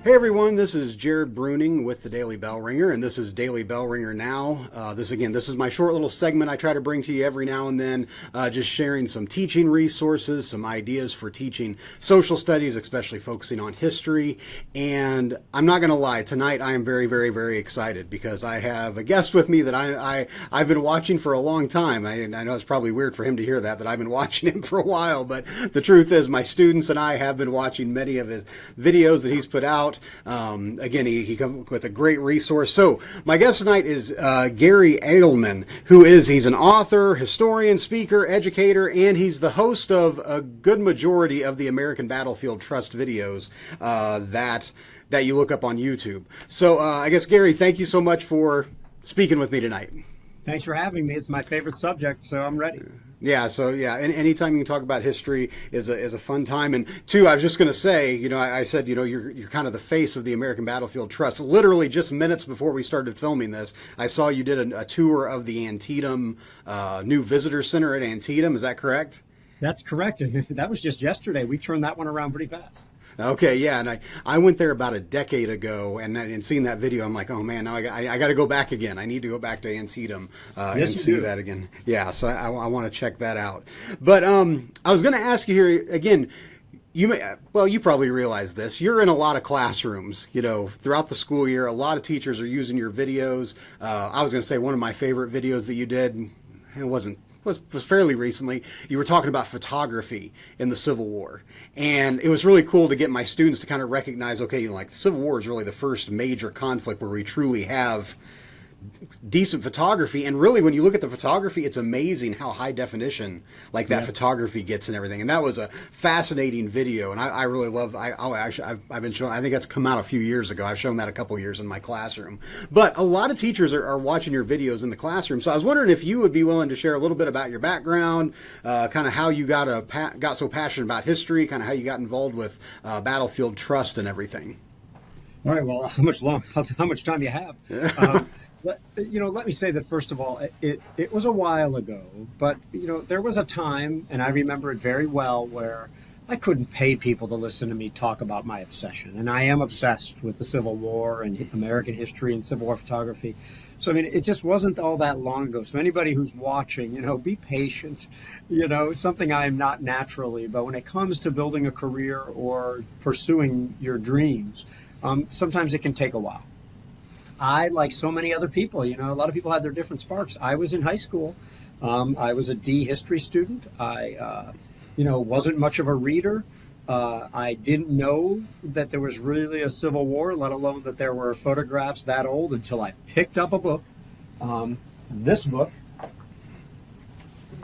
Hey everyone, this is Jared Bruning with the Daily Bell Ringer, and this is Daily Bell Ringer Now. This is my short little segment I try to bring to you every now and then, just sharing some teaching resources, some ideas for teaching social studies, especially focusing on history. And I'm not going to lie, tonight I am very, very, very excited because I have a guest with me that I've been watching for a long time. I know it's probably weird for him to hear that I've been watching him for a while, but the truth is my students and I have been watching many of his videos that he's put out. Again, he comes with a great resource. So my guest tonight is Garry Adelman, he's an author, historian, speaker, educator, and he's the host of a good majority of the American Battlefield Trust videos that you look up on YouTube. So I guess, Garry, thank you so much for speaking with me tonight. Thanks for having me. It's my favorite subject, so I'm ready. Yeah, anytime you can talk about history is a fun time. And two, I was just going to say, I said, you're kind of the face of the American Battlefield Trust. Literally just minutes before we started filming this, I saw you did a tour of the Antietam new visitor center at Antietam. Is that correct? That's correct. That was just yesterday. We turned that one around pretty fast. Okay, yeah, and I went there about a decade ago, and seeing that video, I'm like, oh man, now I got to go back again. I need to go back to Antietam and see that again. Yeah, so I want to check that out. But I was going to ask you here again. You probably realize this. You're in a lot of classrooms, throughout the school year. A lot of teachers are using your videos. I was going to say one of my favorite videos that you did. Was fairly recently. You were talking about photography in the Civil War, and it was really cool to get my students to kind of recognize, okay, the Civil War is really the first major conflict where we truly have decent photography. And really, when you look at the photography, it's amazing how high definition that photography gets and everything. And that was a fascinating video, and I really love. I've been showing. I think that's come out a few years ago. I've shown that a couple years in my classroom. But a lot of teachers are watching your videos in the classroom. So I was wondering if you would be willing to share a little bit about your background, kind of how you got so passionate about history, kind of how you got involved with Battlefield Trust and everything. All right. Well, how much time do you have? Let me say that, first of all, it was a while ago, but, there was a time, and I remember it very well, where I couldn't pay people to listen to me talk about my obsession. And I am obsessed with the Civil War and American history and Civil War photography. So, it just wasn't all that long ago. So anybody who's watching, be patient, something I'm not naturally. But when it comes to building a career or pursuing your dreams, sometimes it can take a while. I, like so many other people, a lot of people had their different sparks. I was in high school. I was a D history student. I, wasn't much of a reader. I didn't know that there was really a Civil War, let alone that there were photographs that old, until I picked up a book. This book,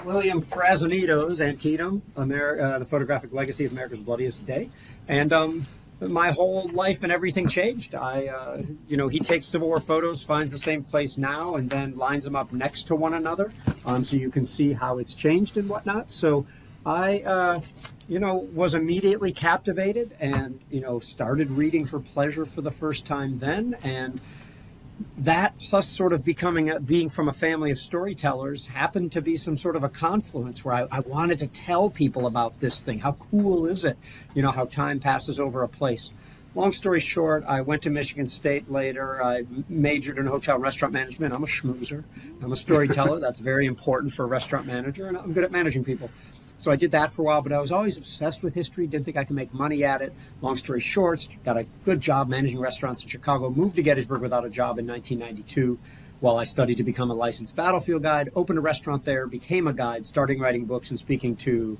William Frazanito's Antietam, the Photographic Legacy of America's Bloodiest Day. And my whole life and everything changed. He takes Civil War photos, finds the same place now, and then lines them up next to one another, so you can see how it's changed and whatnot. So I, was immediately captivated and, started reading for pleasure for the first time then. And that, plus sort of being from a family of storytellers, happened to be some sort of a confluence where I wanted to tell people about this thing. How cool is it? How time passes over a place. Long story short, I went to Michigan State later. I majored in hotel restaurant management. I'm a schmoozer. I'm a storyteller. That's very important for a restaurant manager, and I'm good at managing people. So I did that for a while, but I was always obsessed with history, didn't think I could make money at it. Long story short, got a good job managing restaurants in Chicago, moved to Gettysburg without a job in 1992 while I studied to become a licensed battlefield guide, opened a restaurant there, became a guide, starting writing books and speaking to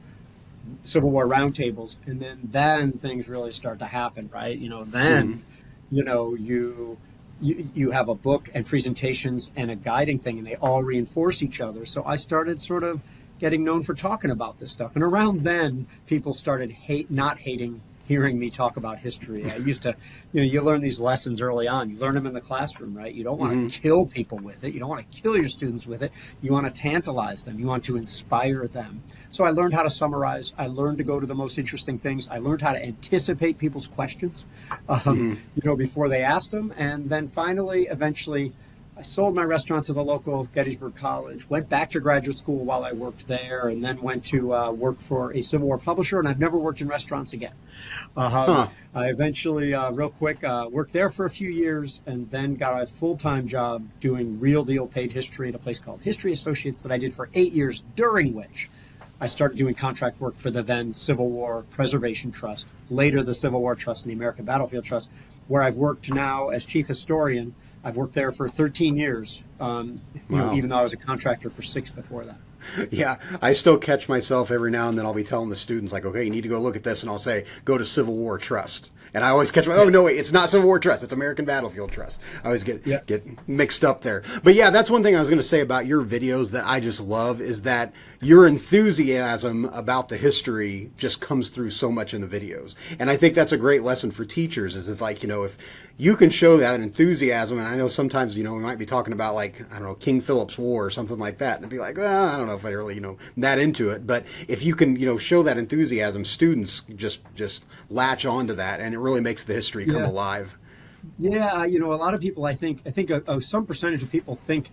Civil War roundtables. And then things really start to happen, right? You have a book and presentations and a guiding thing, and they all reinforce each other. So I started sort of getting known for talking about this stuff. And around then, people started not hating hearing me talk about history. I used to, you learn these lessons early on. You learn them in the classroom, right? You don't want to kill people with it. You don't want to kill your students with it. You want to tantalize them. You want to inspire them. So I learned how to summarize. I learned to go to the most interesting things. I learned how to anticipate people's questions, before they asked them. And then finally, eventually, I sold my restaurant to the local Gettysburg college, went back to graduate school while I worked there, and then went to work for a Civil War publisher, and I've never worked in restaurants again. I eventually, real quick, worked there for a few years and then got a full-time job doing real deal paid history at a place called History Associates that I did for 8 years, during which I started doing contract work for the then Civil War Preservation Trust, later the Civil War Trust and the American Battlefield Trust, where I've worked now as chief historian. I've worked there for 13 years, you know, even though I was a contractor for 6 before that. Yeah, I still catch myself every now and then. I'll be telling the students, like, okay, you need to go look at this, and I'll say, go to Civil War Trust. And I always catch my, oh, no, wait, it's not Civil War Trust. It's American Battlefield Trust. I always get mixed up there. But yeah, that's one thing I was going to say about your videos that I just love, is that your enthusiasm about the history just comes through so much in the videos. And I think that's a great lesson for teachers, is it's like, you know, if you can show that enthusiasm, and I know sometimes, you know, we might be talking about, like, I don't know, King Philip's War or something like that, and it'd be like, well, I don't know if I really, you know, that into it. But if you can, you know, show that enthusiasm, students just latch onto that, and it really makes the history come alive. Yeah, you know, a lot of people, I think some percentage of people think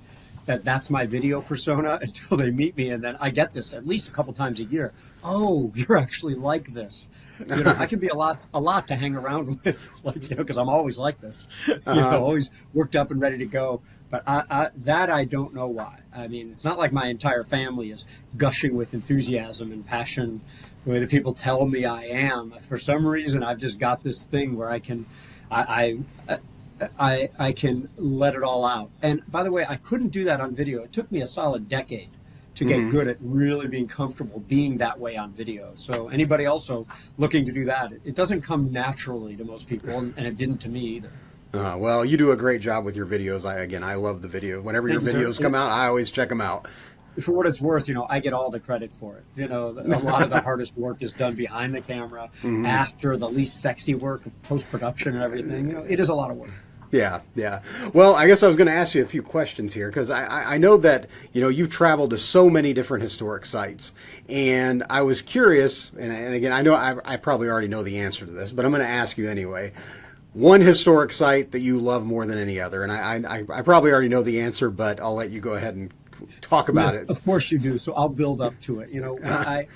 that that's my video persona until they meet me, and then I get this at least a couple times a year. Oh, you're actually like this. You know, I can be a lot to hang around with, like, you know, because I'm always like this, you know, always worked up and ready to go. But I don't know why. I mean, it's not like my entire family is gushing with enthusiasm and passion the way that people tell me I am. For some reason, I've just got this thing where I can let it all out. And by the way, I couldn't do that on video. It took me a solid decade to get good at really being comfortable being that way on video. So anybody also looking to do that, it doesn't come naturally to most people, and it didn't to me either. Well, you do a great job with your videos. I love the video. Whenever your videos come out, I always check them out. For what it's worth, you know, I get all the credit for it. You know, a lot of the hardest work is done behind the camera, after the least sexy work of post-production and everything. You know, it is a lot of work. Yeah, yeah. Well, I guess I was going to ask you a few questions here, because I know that, you know, you've traveled to so many different historic sites, and I was curious, and again, I know I probably already know the answer to this, but I'm going to ask you anyway. One historic site that you love more than any other, and I probably already know the answer, but I'll let you go ahead and talk about it. Of course you do. So I'll build up to it. You know,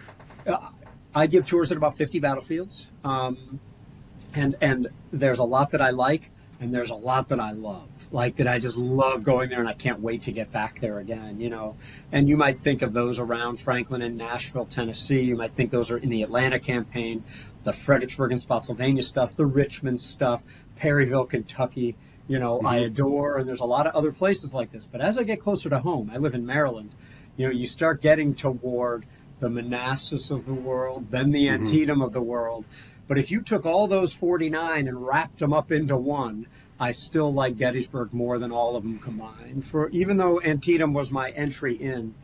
I give tours at about 50 battlefields, and there's a lot that I like, and there's a lot that I love, like that I just love going there, and I can't wait to get back there again, you know. And you might think of those around Franklin and Nashville, Tennessee. You might think those are in the Atlanta campaign, the Fredericksburg and Spotsylvania stuff, the Richmond stuff, Perryville, Kentucky, you know, I adore. And there's a lot of other places like this. But as I get closer to home, I live in Maryland, you know, you start getting toward the Manassas of the world, then the Antietam of the world. But if you took all those 49 and wrapped them up into one, I still like Gettysburg more than all of them combined. For even though Antietam was my entry in,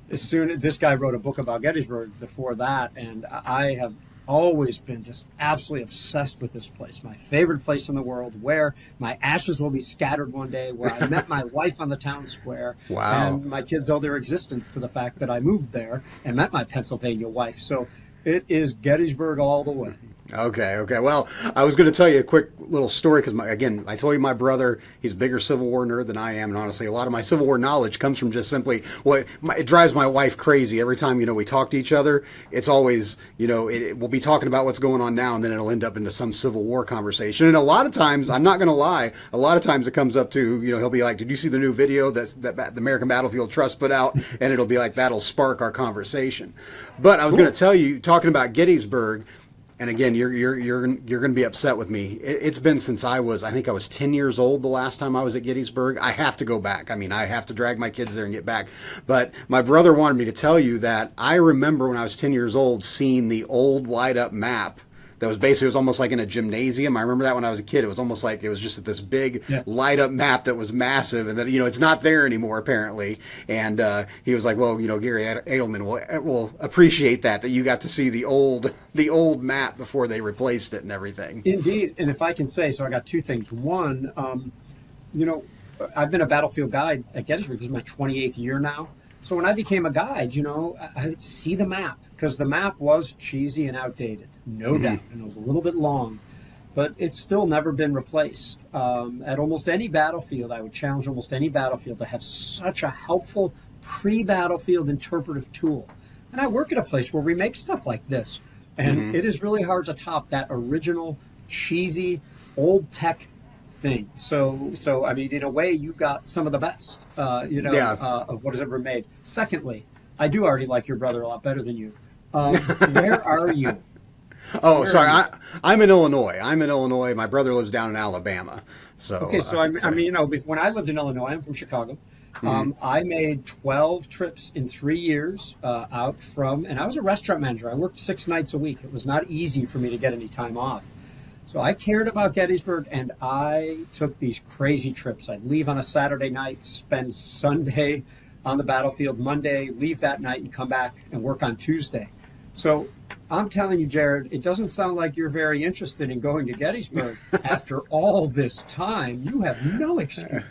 as soon as this guy wrote a book about Gettysburg before that, and I have always been just absolutely obsessed with this place. My favorite place in the world, where my ashes will be scattered one day, where I met my wife on the town square. Wow. And my kids owe their existence to the fact that I moved there and met my Pennsylvania wife. So it is Gettysburg all the way. Okay. Well, I was going to tell you a quick little story because, again, I told you my brother, he's a bigger Civil War nerd than I am. And honestly, a lot of my Civil War knowledge comes from just simply it drives my wife crazy. Every time, you know, we talk to each other, it's always, you know, we'll be talking about what's going on now, and then it'll end up into some Civil War conversation. And a lot of times, I'm not going to lie, a lot of times it comes up to, you know, he'll be like, did you see the new video that the American Battlefield Trust put out? And it'll be like, that'll spark our conversation. But I was going to tell you, talking about Gettysburg, and again, you're going to be upset with me. It's been since I think I was 10 years old the last time I was at Gettysburg. I have to go back. I mean, I have to drag my kids there and get back. But my brother wanted me to tell you that I remember when I was 10 years old seeing the old light up map that was basically, it was almost like in a gymnasium. I remember that when I was a kid. It was almost like it was just this big light up map that was massive, and that, you know, it's not there anymore apparently. And he was like, well, you know, Garry Adelman will appreciate that you got to see the old map before they replaced it and everything. Indeed. And if I can say, so I got two things. One, you know, I've been a battlefield guide at Gettysburg. This is my 28th year now. So when I became a guide, you know, I would see the map, because the map was cheesy and outdated, no doubt, and it was a little bit long. but it's still never been replaced. At almost any battlefield, I would challenge almost any battlefield to have such a helpful pre-battlefield interpretive tool. And I work at a place where we make stuff like this, and it is really hard to top that original, cheesy, old tech thing. So I mean, in a way, you got some of the best, of what has ever been made. Secondly, I do already like your brother a lot better than you. Where are you? Oh, sorry. I'm in Illinois. My brother lives down in Alabama. So okay. So I mean, when I lived in Illinois, I'm from Chicago. I made 12 trips in 3 years out from, and I was a restaurant manager. I worked 6 nights a week. It was not easy for me to get any time off. So I cared about Gettysburg, and I took these crazy trips. I'd leave on a Saturday night, spend Sunday on the battlefield, Monday, leave that night and come back and work on Tuesday. So I'm telling you, Jared, it doesn't sound like you're very interested in going to Gettysburg. After all this time, you have no excuse.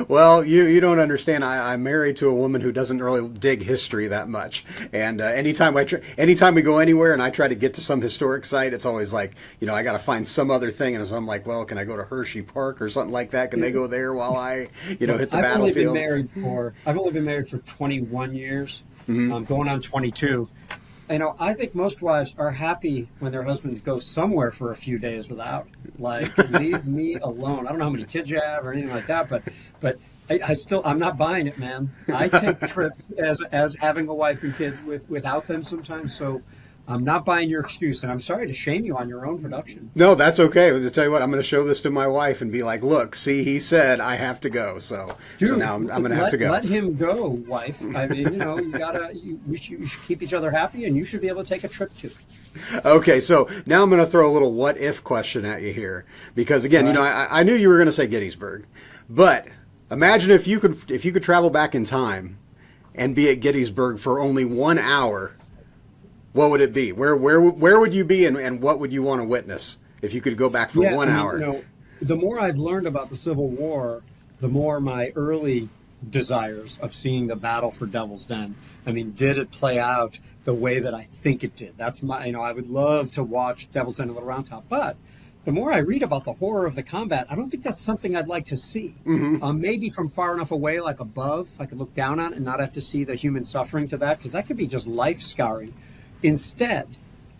Well, you don't understand. I'm married to a woman who doesn't really dig history that much. And anytime we go anywhere and I try to get to some historic site, it's always like, I got to find some other thing. And so I'm like, well, can I go to Hershey Park or something like that? Can they go there while I, hit the battlefield? I've only been married for 21 years. I'm going on 22. I think most wives are happy when their husbands go somewhere for a few days without, like, leave me alone. I don't know how many kids you have or anything like that, but I'm not buying it, man. I take trips as having a wife and kids without them sometimes. So I'm not buying your excuse, and I'm sorry to shame you on your own production. No, that's okay. I'll tell you what, I'm going to show this to my wife and be like, look, see, he said I have to go. So now I'm going to have to go. Let him go, wife. I mean, you should keep each other happy, and you should be able to take a trip too. Okay, so now I'm going to throw a little what if question at you here, because again, I knew you were going to say Gettysburg, but imagine if you could travel back in time and be at Gettysburg for only 1 hour. What would it be? Where would you be, and what would you want to witness if you could go back for 1 hour? The more I've learned about the Civil War, the more my early desires of seeing the battle for Devil's Den. I mean, did it play out the way that I think it did? That's my, I would love to watch Devil's Den and Little Round Top, but the more I read about the horror of the combat, I don't think that's something I'd like to see. Maybe from far enough away, like above, I could look down on it and not have to see the human suffering to that, because that could be just life scarring. Instead,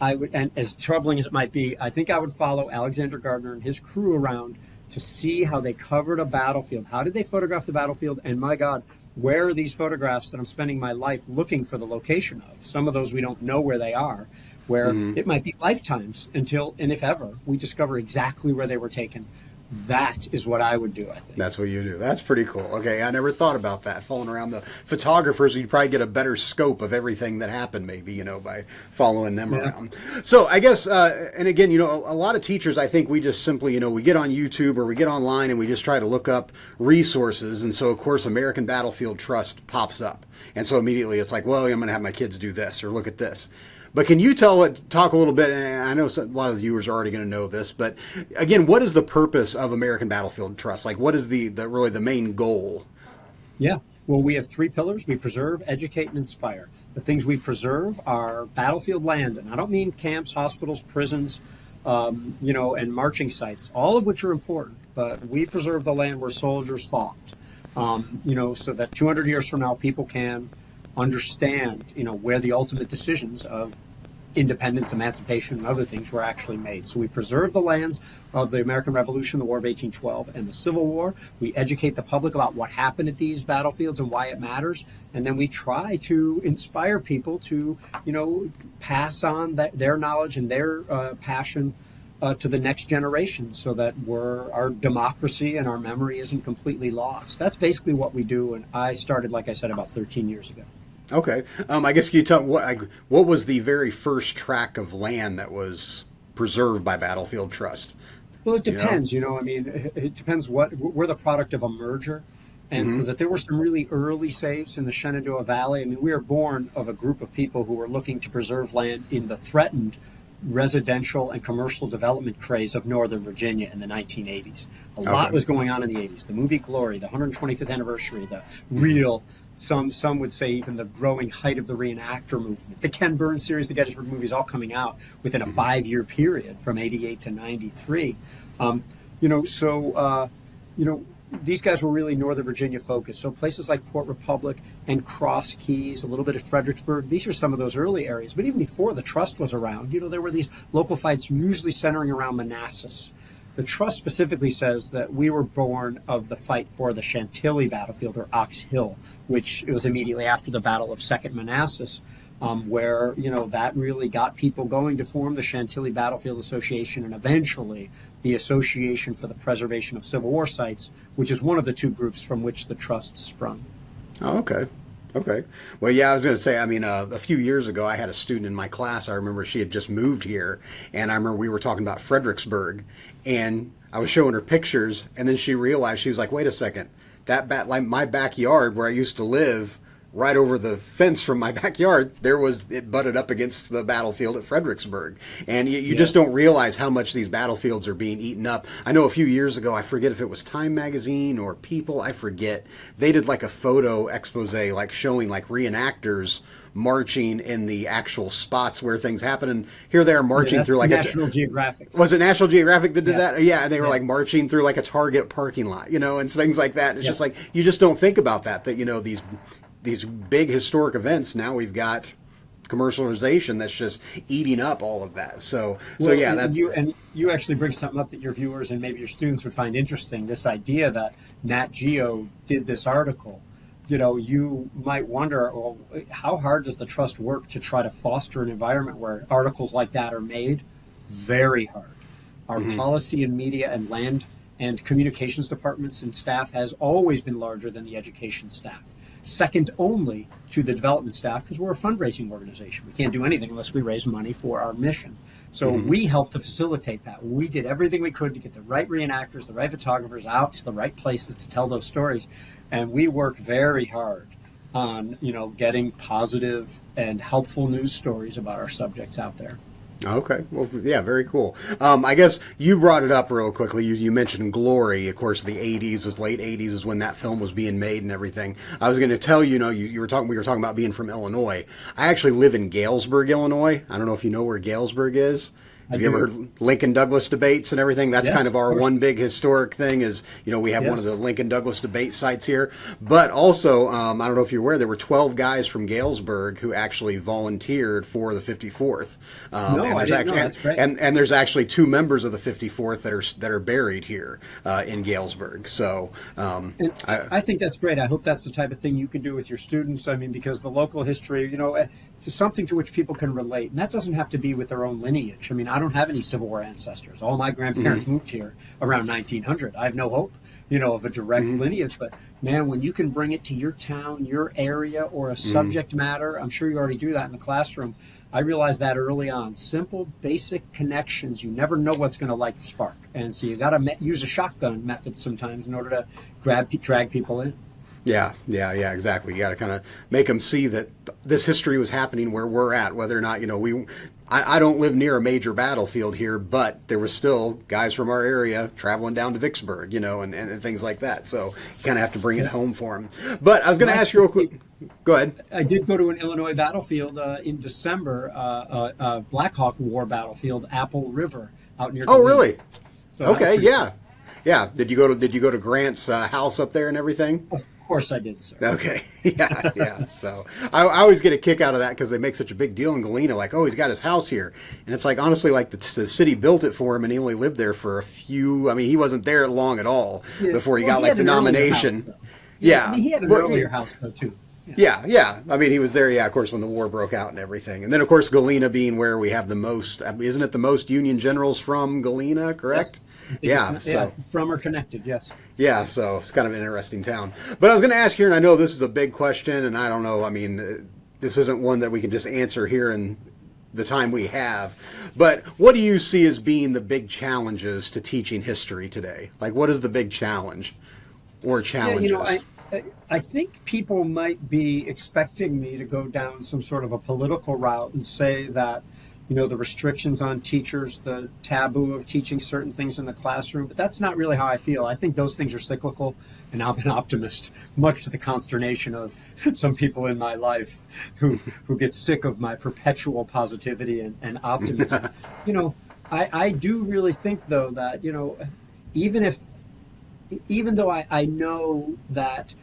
I would, and as troubling as it might be, I think I would follow Alexander Gardner and his crew around to see how they covered a battlefield. How did they photograph the battlefield? And my God, where are these photographs that I'm spending my life looking for the location of? Some of those we don't know where they are, where it might be lifetimes until, and if ever, we discover exactly where they were taken. That is what I would do, I think. That's what you do. That's pretty cool. Okay, I never thought about that. Following around the photographers, you'd probably get a better scope of everything that happened, maybe, by following them around. So I guess, and again, a lot of teachers, I think we just simply, we get on YouTube or we get online and we just try to look up resources. And so, of course, American Battlefield Trust pops up. And so immediately it's like, well, I'm going to have my kids do this or look at this. But can you talk a little bit, and I know a lot of the viewers are already going to know this, but again, what is the purpose of American Battlefield Trust? Like, what is really the main goal? Yeah, well, we have 3 pillars. We preserve, educate, and inspire. The things we preserve are battlefield land, and I don't mean camps, hospitals, prisons, and marching sites, all of which are important, but we preserve the land where soldiers fought, so that 200 years from now, people can understand, where the ultimate decisions of independence, emancipation, and other things were actually made. So we preserve the lands of the American Revolution, the War of 1812, and the Civil War. We educate the public about what happened at these battlefields and why it matters. And then we try to inspire people to, pass on their knowledge and their passion to the next generation, so that our democracy and our memory isn't completely lost. That's basically what we do. And I started, like I said, about 13 years ago. Okay. I guess can you tell what was the very first tract of land that was preserved by Battlefield Trust? Well, it depends. It depends we're the product of a merger. And so that there were some really early saves in the Shenandoah Valley. I mean, we are born of a group of people who were looking to preserve land in the threatened residential and commercial development craze of Northern Virginia in the 1980s. A lot was going on in the 80s. The movie Glory, the 125th anniversary, the real some would say even the growing height of the reenactor movement. The Ken Burns series, the Gettysburg movies, all coming out within a 5-year period from '88 to '93. These guys were really Northern Virginia focused. So places like Port Republic and Cross Keys, a little bit of Fredericksburg, these are some of those early areas. But even before the Trust was around, there were these local fights usually centering around Manassas. The Trust specifically says that we were born of the fight for the Chantilly battlefield, or Ox Hill, which it was immediately after the Battle of Second Manassas, where that really got people going to form the Chantilly Battlefield Association, and eventually the Association for the Preservation of Civil War Sites, which is one of the two groups from which the Trust sprung. Oh, okay. Okay. Well, yeah, I was going to say, a few years ago, I had a student in my class. I remember she had just moved here, and I remember we were talking about Fredericksburg, and I was showing her pictures, and then she realized, she was like, wait a second, like my backyard where I used to live, right over the fence from my backyard, it butted up against the battlefield at Fredericksburg. And you just don't realize how much these battlefields are being eaten up. I know a few years ago, I forget if it was Time Magazine or People, I forget, they did like a photo expose, like showing like reenactors marching in the actual spots where things happen, and here they are marching through like National Geographic. Was it National Geographic that did that? Yeah, and they were like marching through like a Target parking lot, and things like that. And it's just like, you just don't think about that these big historic events, now we've got commercialization that's just eating up all of that. You actually bring something up that your viewers and maybe your students would find interesting, this idea that Nat Geo did this article. You might wonder, well, how hard does the Trust work to try to foster an environment where articles like that are made? Very hard. Our policy and media and land and communications departments and staff has always been larger than the education staff. Second only to the development staff, because we're a fundraising organization. We can't do anything unless we raise money for our mission. So we helped to facilitate that. We did everything we could to get the right reenactors, the right photographers out to the right places to tell those stories. And we work very hard on, getting positive and helpful news stories about our subjects out there. Okay. Well, yeah, very cool. I guess you brought it up real quickly. You mentioned Glory. Of course, the 80s, was late 80s is when that film was being made and everything. I was going to tell we were talking about being from Illinois. I actually live in Galesburg, Illinois. I don't know if you know where Galesburg is. Have you ever heard Lincoln Douglas debates and everything? That's kind of our one big historic thing is, we have one of the Lincoln Douglas debate sites here. But also, I don't know if you're aware, there were 12 guys from Galesburg who actually volunteered for the 54th. I didn't know. That's great. And there's actually 2 members of the 54th that are buried here in Galesburg. So I think that's great. I hope that's the type of thing you can do with your students. Because the local history, it's something to which people can relate. And that doesn't have to be with their own lineage. I don't have any Civil War ancestors. All my grandparents moved here around 1900. I have no hope, of a direct lineage. But man, when you can bring it to your town, your area, or a subject matter, I'm sure you already do that in the classroom. I realized that early on. Simple, basic connections. You never know what's going to light the spark. And so you got to use a shotgun method sometimes in order to drag people in. Yeah, exactly. You got to kind of make them see that this history was happening where we're at, whether or not, I don't live near a major battlefield here, but there were still guys from our area traveling down to Vicksburg, and things like that. So you kind of have to bring it home for them. But I was going to ask you real quick. Go ahead. I did go to an Illinois battlefield in December, Black Hawk War battlefield, Apple River, out near. Oh, really? So okay, yeah. Yeah. Did you go to Grant's house up there and everything? Of course I did, sir. Okay. Yeah. So I always get a kick out of that because they make such a big deal in Galena, like, oh, he's got his house here. And it's like, honestly, like the city built it for him and he only lived there for he wasn't there long at all before he got the nomination. House, he had an earlier house though too. Yeah. He was there, of course, when the war broke out and everything. And then, of course, Galena being where we have the most, isn't it the most Union generals from Galena, correct? Yes. From or connected, yes. Yeah, so it's kind of an interesting town. But I was going to ask here, and I know this is a big question, and I don't know, this isn't one that we can just answer here in the time we have. But what do you see as being the big challenges to teaching history today? Like, what is the big challenge or challenges? I think people might be expecting me to go down some sort of a political route and say that, the restrictions on teachers, the taboo of teaching certain things in the classroom. But that's not really how I feel. I think those things are cyclical, and I'm an optimist, much to the consternation of some people in my life who get sick of my perpetual positivity and optimism. I do really think, though, that, even though I know that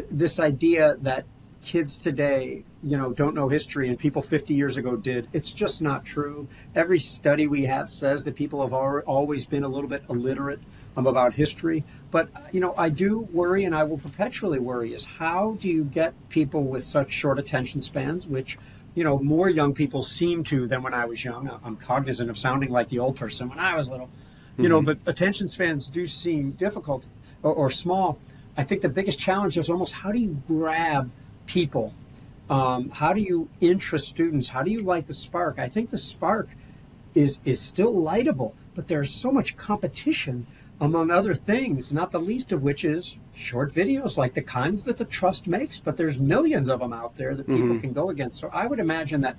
this idea that kids today, don't know history and people 50 years ago did, it's just not true. Every study we have says that people have always been a little bit illiterate about history. But, I do worry, and I will perpetually worry, is how do you get people with such short attention spans, which, more young people seem to than when I was young. I'm cognizant of sounding like the old person when I was little, but attention spans do seem difficult or small. I think the biggest challenge is almost how do you grab people? How do you interest students? How do you light the spark? I think the spark is still lightable, but there's so much competition among other things, not the least of which is short videos like the kinds that the Trust makes, but there's millions of them out there that people can go against. So I would imagine that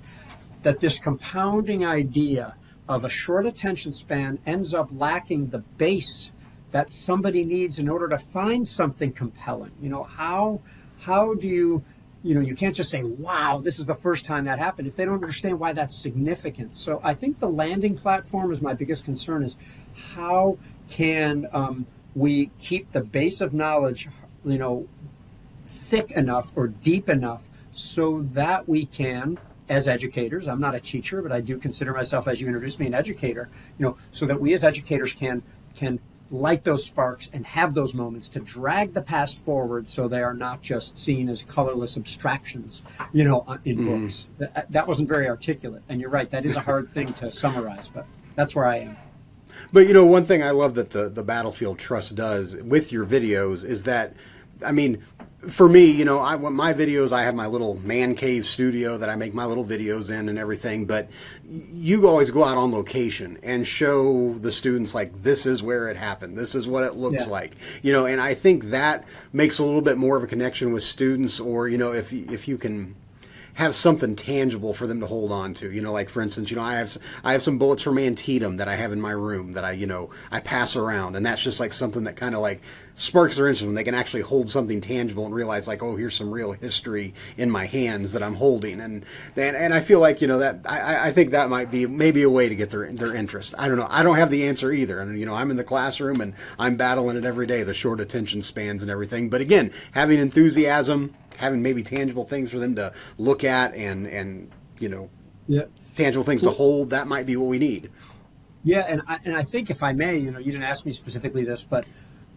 this compounding idea of a short attention span ends up lacking the base that somebody needs in order to find something compelling. How do you, you can't just say, wow, this is the first time that happened, if they don't understand why that's significant. So I think the landing platform is my biggest concern, is how can we keep the base of knowledge, thick enough or deep enough so that we can, as educators, I'm not a teacher, but I do consider myself, as you introduced me, an educator, so that we as educators can light those sparks and have those moments to drag the past forward, so they are not just seen as colorless abstractions, in books. That wasn't very articulate, and you're right, that is a hard thing to summarize, but that's where I am. But one thing I love that the Battlefield Trust does with your videos is that, for me, my videos, I have my little man cave studio that I make my little videos in and everything, but you always go out on location and show the students, like, this is where it happened, this is what it looks like, and I think that makes a little bit more of a connection with students, or, if you can have something tangible for them to hold on to. Like, for instance, I have some bullets from Antietam that I have in my room that I pass around, and that's just like something that kind of like sparks their interest when they can actually hold something tangible and realize, like, oh, here's some real history in my hands that I'm holding, and I feel like that I think that might be maybe a way to get their interest. I don't know. I don't have the answer either, and I'm in the classroom and I'm battling it every day, the short attention spans and everything. But again, having enthusiasm, having maybe tangible things for them to look at and tangible things to hold, that might be what we need. Yeah, and I think, if I may, you didn't ask me specifically this, but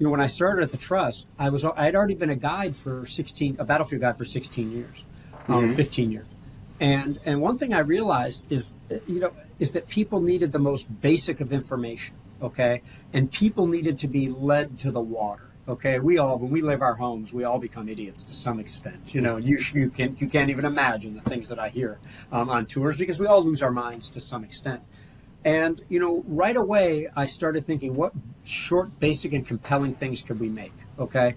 when I started at the Trust, I'd already been a battlefield guide for 16 years, 15 years, and one thing I realized is that people needed the most basic of information, okay, and people needed to be led to the water. Okay, when we leave our homes, we all become idiots to some extent, and you can't even imagine the things that I hear on tours, because we all lose our minds to some extent. And, right away, I started thinking, what short, basic, and compelling things could we make? Okay,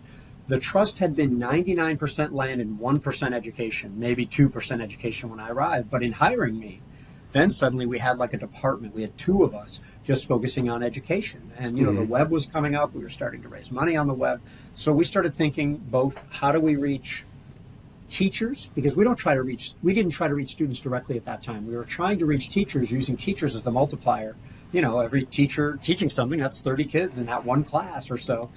the Trust had been 99% land and 1% education, maybe 2% education when I arrived, but in hiring me, then suddenly we had like a department. We had two of us just focusing on education. And, the web was coming up. We were starting to raise money on the web. So we started thinking both, how do we reach teachers? Because we didn't try to reach students directly at that time. We were trying to reach teachers using teachers as the multiplier. Every teacher teaching something, that's 30 kids in that one class or so,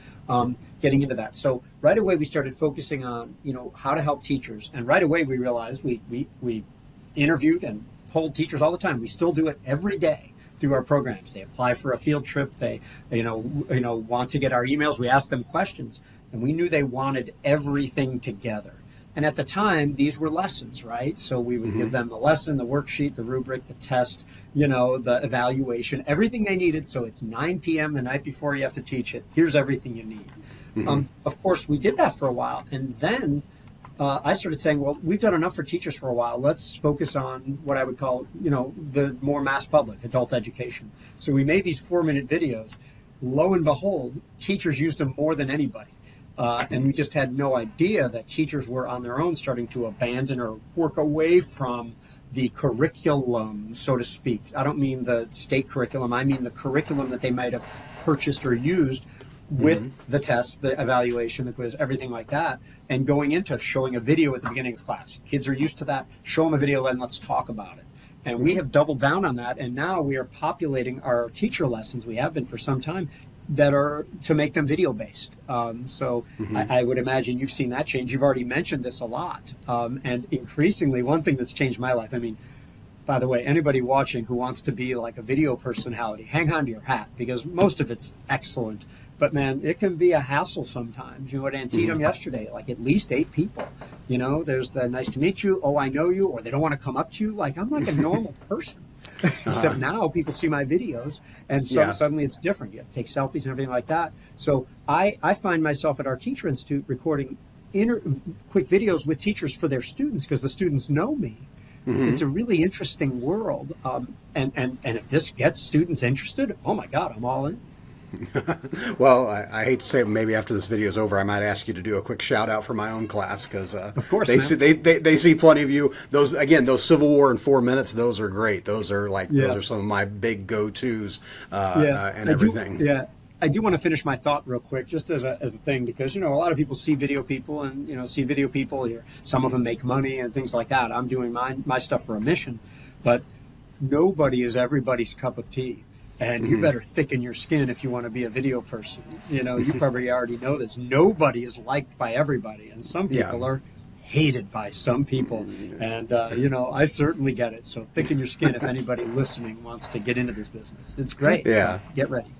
getting into that. So right away we started focusing on, how to help teachers. And right away we realized we interviewed and polled teachers all the time. We still do it every day through our programs. They apply for a field trip. They, want to get our emails. We ask them questions, and we knew they wanted everything together. And at the time, these were lessons, right? So we would give them the lesson, the worksheet, the rubric, the test, the evaluation, everything they needed. So it's 9 p.m. the night before you have to teach it. Here's everything you need. Of course, we did that for a while, and then I started saying, well, we've done enough for teachers for a while. Let's focus on what I would call, the more mass public, adult education. So we made these 4-minute videos. Lo and behold, teachers used them more than anybody. And we just had no idea that teachers were on their own starting to abandon or work away from the curriculum, so to speak. I don't mean the state curriculum. I mean the curriculum that they might have purchased or used with the test, the evaluation, the quiz, everything like that, and going into showing a video at the beginning of class. Kids are used to that. Show them a video and let's talk about it. And we have doubled down on that, and now we are populating our teacher lessons, we have been for some time, that are to make them video based. I would imagine you've seen that change. You've already mentioned this a lot. And increasingly, one thing that's changed my life, I mean, by the way, anybody watching who wants to be like a video personality, hang on to your hat, because most of it's excellent. But man, it can be a hassle sometimes. You know, at Antietam yesterday, like at least 8 people. You know, there's the nice to meet you, oh, I know you, or they don't want to come up to you. Like, I'm like a normal person. Except now people see my videos, and so suddenly it's different. You have to take selfies and everything like that. So I find myself at our Teacher Institute recording quick videos with teachers for their students, because the students know me. It's a really interesting world. And if this gets students interested, oh my God, I'm all in. Well, I hate to say it, maybe after this video is over, I might ask you to do a quick shout out for my own class, because of course, they see plenty of you. Those Civil War in 4 minutes, those are great. Those are those are some of my big go-tos and everything. I do want to finish my thought real quick, just as a thing, because, you know, a lot of people see video people and, you know, see video people here. Some of them make money and things like that. I'm doing my stuff for a mission, but nobody is everybody's cup of tea. And you better thicken your skin if you want to be a video person. You know, you probably already know this. Nobody is liked by everybody, and some people are hated by some people. And, you know, I certainly get it. So thicken your skin if anybody listening wants to get into this business. It's great. Yeah. Get ready.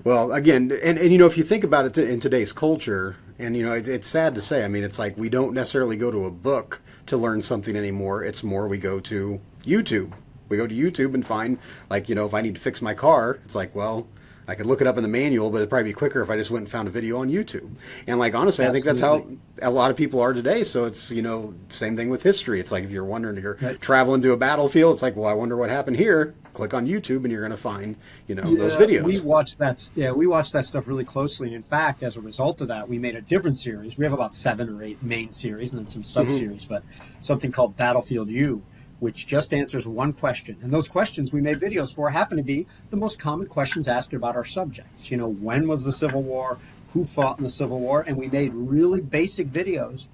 Well, again, and you know, if you think about it in today's culture, and, you know, it's sad to say, I mean, it's like we don't necessarily go to a book to learn something anymore. It's more we go to YouTube. We go to YouTube and find, like, you know, if I need to fix my car, it's like, well, I could look it up in the manual, but it'd probably be quicker if I just went and found a video on YouTube. And, like, honestly, I think that's how a lot of people are today. So it's, you know, same thing with history. It's like if you're wondering, you're traveling to a battlefield, it's like, well, I wonder what happened here. Click on YouTube and you're going to find, you know, those videos. We watch that stuff really closely. And in fact, as a result of that, we made a different series. We have about 7 or 8 main series and then some sub-series, but something called Battlefield U, which just answers one question. And those questions we made videos for happen to be the most common questions asked about our subjects. You know, when was the Civil War? Who fought in the Civil War? And we made really basic videos.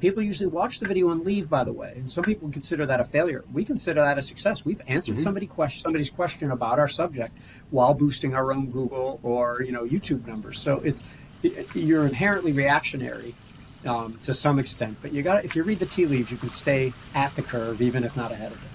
People usually watch the video and leave, by the way. And some people consider that a failure. We consider that a success. We've answered somebody's question about our subject while boosting our own Google or, you know, YouTube numbers. So you're inherently reactionary to some extent, but if you read the tea leaves, you can stay at the curve, even if not ahead of it.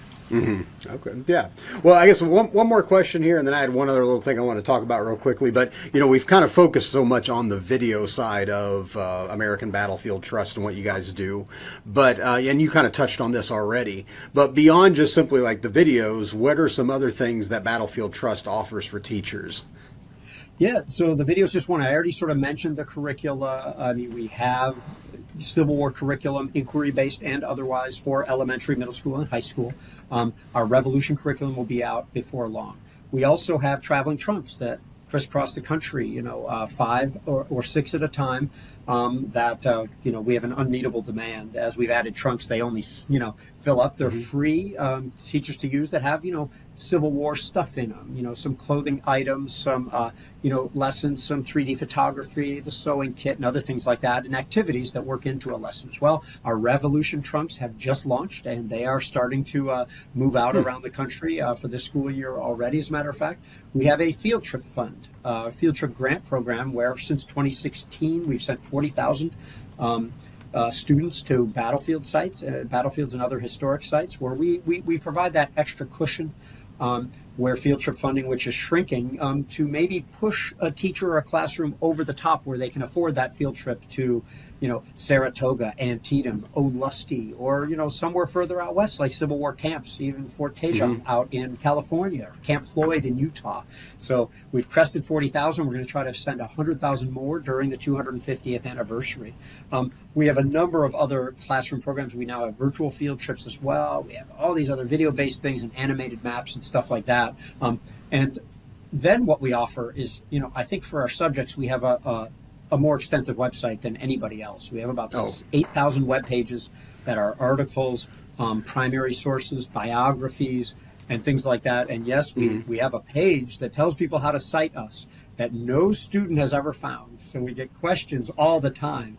Okay. Yeah. Well, I guess one more question here, and then I had one other little thing I want to talk about real quickly. But, you know, we've kind of focused so much on the video side of American Battlefield Trust and what you guys do. But, and you kind of touched on this already. But beyond just simply like the videos, what are some other things that Battlefield Trust offers for teachers? Yeah, so the videos, just one, I already sort of mentioned the curricula. I mean, we have Civil War curriculum, inquiry-based and otherwise, for elementary, middle school, and high school. Our Revolution curriculum will be out before long. We also have traveling trunks that crisscross the country, you know, 5 or 6 at a time. You know, we have an unmeetable demand. As we've added trunks, they only, you know, fill up. They're free teachers to use that have, you know, Civil War stuff in them, you know, some clothing items, some, you know, lessons, some 3D photography, the sewing kit and other things like that, and activities that work into a lesson as well. Our Revolution trunks have just launched, and they are starting to move out around the country for this school year already, as a matter of fact. We have a field trip fund, field trip grant program, where since 2016, we've sent 40,000 students to battlefield sites, battlefields and other historic sites, where we provide that extra cushion, where field trip funding, which is shrinking, to maybe push a teacher or a classroom over the top where they can afford that field trip to, you know, Saratoga, Antietam, Olustee, or, you know, somewhere further out west, like Civil War camps, even Fort Tejon out in California, or Camp Floyd in Utah. So we've crested 40,000. We're going to try to send 100,000 more during the 250th anniversary. We have a number of other classroom programs. We now have virtual field trips as well. We have all these other video-based things and animated maps and stuff like that. And then what we offer is, you know, I think for our subjects, we have a more extensive website than anybody else. We have about 8,000 web pages that are articles, primary sources, biographies, and things like that. And yes, we have a page that tells people how to cite us that no student has ever found. So we get questions all the time,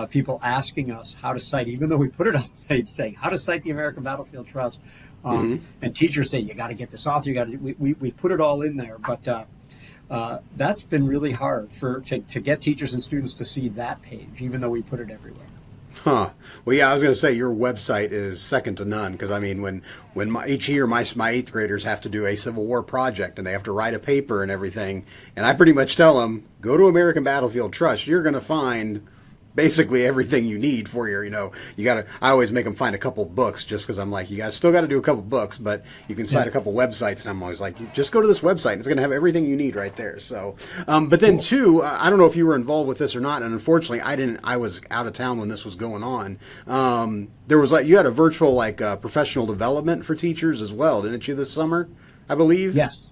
people asking us how to cite, even though we put it on the page saying how to cite the American Battlefield Trust. And teachers say, you got to get this author, we put it all in there. But that's been really hard to get teachers and students to see that page, even though we put it everywhere. Huh. Well, yeah, I was going to say your website is second to none, because I mean, when each year my eighth graders have to do a Civil War project and they have to write a paper and everything, and I pretty much tell them, go to American Battlefield Trust. You're going to find basically everything you need for your, I always make them find a couple books, just because I'm like, you guys still got to do a couple books, but you can cite a couple websites, and I'm always like, just go to this website. It's going to have everything you need right there. So, but then too, I don't know if you were involved with this or not, and unfortunately I was out of town when this was going on. There was you had a virtual professional development for teachers as well, didn't you, this summer? I believe. Yes.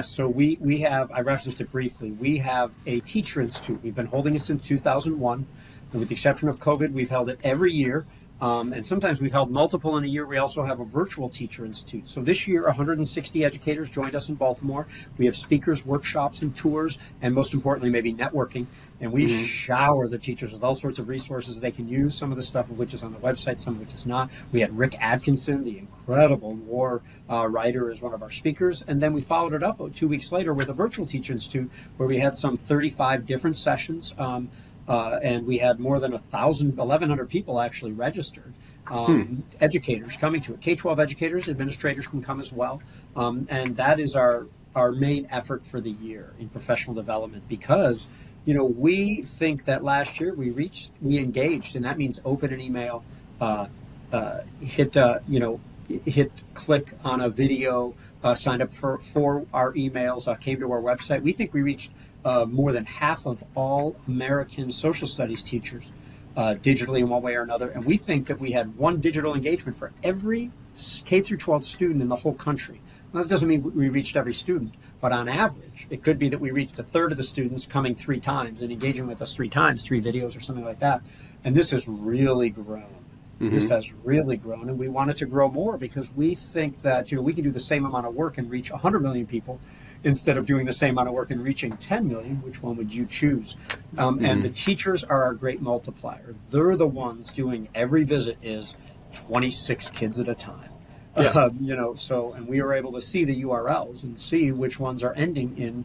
So we have, I referenced it briefly, we have a Teacher Institute. We've been holding it since 2001. And with the exception of COVID, we've held it every year. And sometimes we've held multiple in a year. We also have a virtual Teacher Institute. So this year, 160 educators joined us in Baltimore. We have speakers, workshops, and tours, and most importantly, maybe networking. And we shower the teachers with all sorts of resources they can use, some of the stuff of which is on the website, some of which is not. We had Rick Atkinson, the incredible war writer, as one of our speakers. And then we followed it up 2 weeks later with a virtual Teacher Institute, where we had some 35 different sessions. And we had more than 1,100 people actually registered, educators coming to it. K-12 educators, administrators can come as well. And that is our main effort for the year in professional development, because, we think that last year we engaged, and that means open an email, hit click on a video, signed up for our emails, came to our website. We think we reached more than half of all American social studies teachers digitally in one way or another. And we think that we had one digital engagement for every K through 12 student in the whole country. Well, that doesn't mean we reached every student, but on average, it could be that we reached a third of the students coming 3 times and engaging with us 3 times, 3 videos or something like that. And this has really grown. This has really grown, and we want it to grow more, because we think that we can do the same amount of work and reach 100 million people instead of doing the same amount of work and reaching 10 million. Which one would you choose? And the teachers are our great multiplier. They're the ones doing every visit is 26 kids at a time. So, and we are able to see the URLs and see which ones are ending in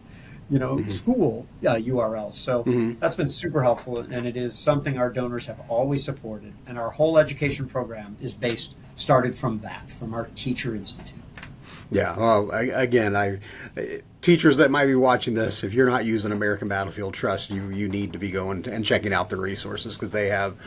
school URLs. So that's been super helpful, and it is something our donors have always supported. And our whole education program is started from our Teacher Institute. Yeah. Well, again, teachers that might be watching this, if you're not using American Battlefield Trust, you need to be going and checking out the resources, because they have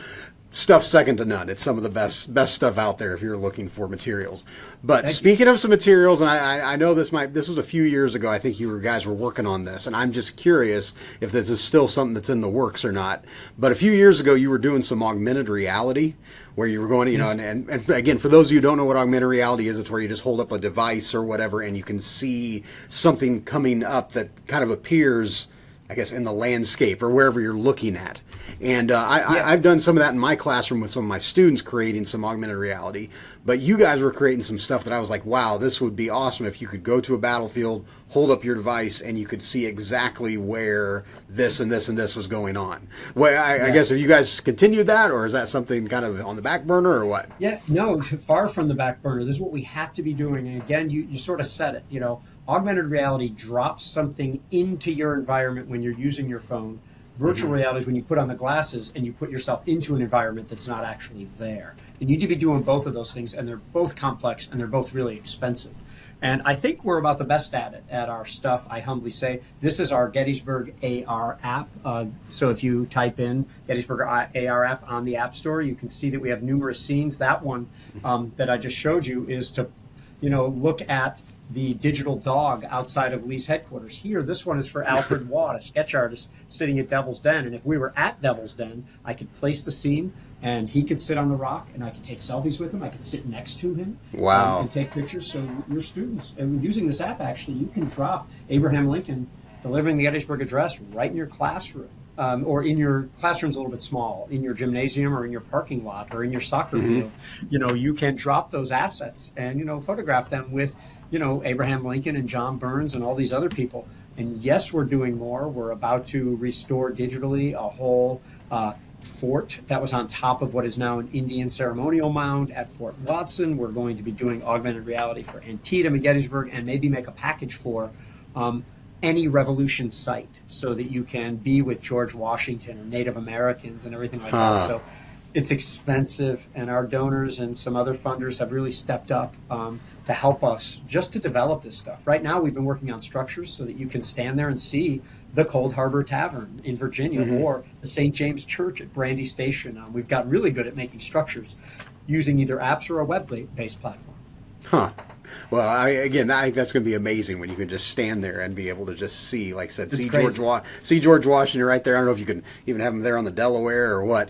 stuff second to none. It's some of the best stuff out there if you're looking for materials. But speaking of some materials, and I know this was a few years ago, I think you guys were working on this, and I'm just curious if this is still something that's in the works or not. But a few years ago, you were doing some augmented reality, where you were going, and again, for those of you who don't know what augmented reality is, it's where you just hold up a device or whatever, and you can see something coming up that kind of appears, I guess, in the landscape or wherever you're looking at. And I've done some of that in my classroom with some of my students, creating some augmented reality. But you guys were creating some stuff that I was like, wow, this would be awesome if you could go to a battlefield, hold up your device, and you could see exactly where this and this and this was going on. Well, I guess, have you guys continued that, or is that something kind of on the back burner, or what? Yeah, no, far from the back burner. This is what we have to be doing. And again, you sort of said it, augmented reality drops something into your environment when you're using your phone. Virtual reality is when you put on the glasses and you put yourself into an environment that's not actually there. You need to be doing both of those things, and they're both complex and they're both really expensive. And I think we're about the best at it, at our stuff, I humbly say. This is our Gettysburg AR app. So if you type in Gettysburg AR app on the App Store, you can see that we have numerous scenes. That one that I just showed you is to, look at the digital dog outside of Lee's headquarters. Here, this one is for Alfred Watt, a sketch artist sitting at Devil's Den. And if we were at Devil's Den, I could place the scene, and he could sit on the rock, and I could take selfies with him. I could sit next to him. Wow. And take pictures. So your students, and using this app, actually, you can drop Abraham Lincoln delivering the Gettysburg Address right in your classroom. or in your classroom's a little bit small, in your gymnasium or in your parking lot or in your soccer field, you can drop those assets and, photograph them with, Abraham Lincoln and John Burns and all these other people. And yes, we're doing more. We're about to restore digitally a whole fort that was on top of what is now an Indian ceremonial mound at Fort Watson. We're going to be doing augmented reality for Antietam and Gettysburg, and maybe make a package for any revolution site so that you can be with George Washington or Native Americans and everything like that. So it's expensive, and our donors and some other funders have really stepped up to help us just to develop this stuff. Right now, we've been working on structures so that you can stand there and see the Cold Harbor Tavern in Virginia or the St. James Church at Brandy Station. We've gotten really good at making structures using either apps or a web-based platform. Huh. Well, I think that's going to be amazing when you can just stand there and be able to just see, like I said, see George Washington right there. I don't know if you can even have him there on the Delaware or what,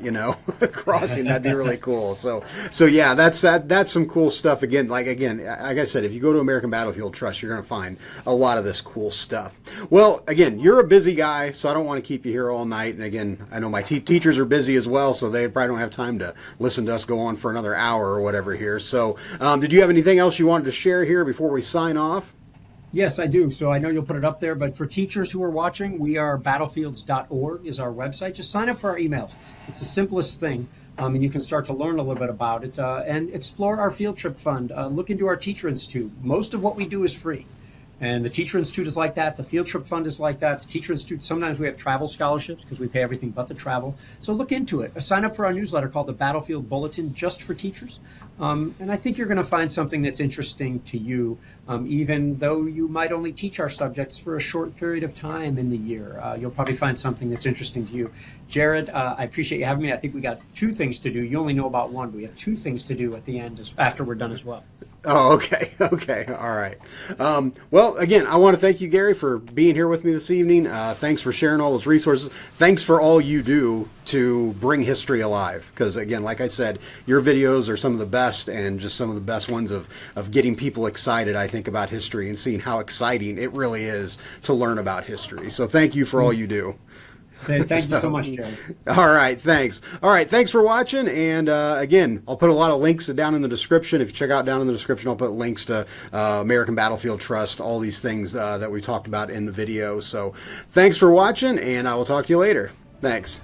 crossing. That'd be really cool. So yeah, that's some cool stuff. Again, like I said, if you go to American Battlefield Trust, you're going to find a lot of this cool stuff. Well, again, you're a busy guy, so I don't want to keep you here all night. And again, I know my teachers are busy as well, so they probably don't have time to listen to us go on for another hour or whatever here. So, did you have anything else you wanted to share here before we sign off? Yes, I do. So I know you'll put it up there, but for teachers who are watching, we are battlefields.org is our website. Just sign up for our emails. It's the simplest thing, and you can start to learn a little bit about it and explore our field trip fund. Look into our Teacher Institute. Most of what we do is free. And the Teacher Institute is like that. The Field Trip Fund is like that. The Teacher Institute, sometimes we have travel scholarships because we pay everything but the travel. So look into it. Sign up for our newsletter called the Battlefield Bulletin, just for teachers. And I think you're going to find something that's interesting to you, even though you might only teach our subjects for a short period of time in the year. You'll probably find something that's interesting to you. Jared, I appreciate you having me. I think we got 2 things to do. You only know about 1, but we have 2 things to do at the end after we're done as well. Oh, okay. Okay. All right. Well, again, I want to thank you, Garry, for being here with me this evening. Thanks for sharing all those resources. Thanks for all you do to bring history alive. Because, again, like I said, your videos are some of the best, and just some of the best ones of getting people excited, I think, about history and seeing how exciting it really is to learn about history. So thank you for all you do. Thank you so much, Jared. All right, thanks. All right, thanks for watching. And again, I'll put a lot of links down in the description. If you check out down in the description, I'll put links to American Battlefield Trust, all these things that we talked about in the video. So thanks for watching, and I will talk to you later. Thanks.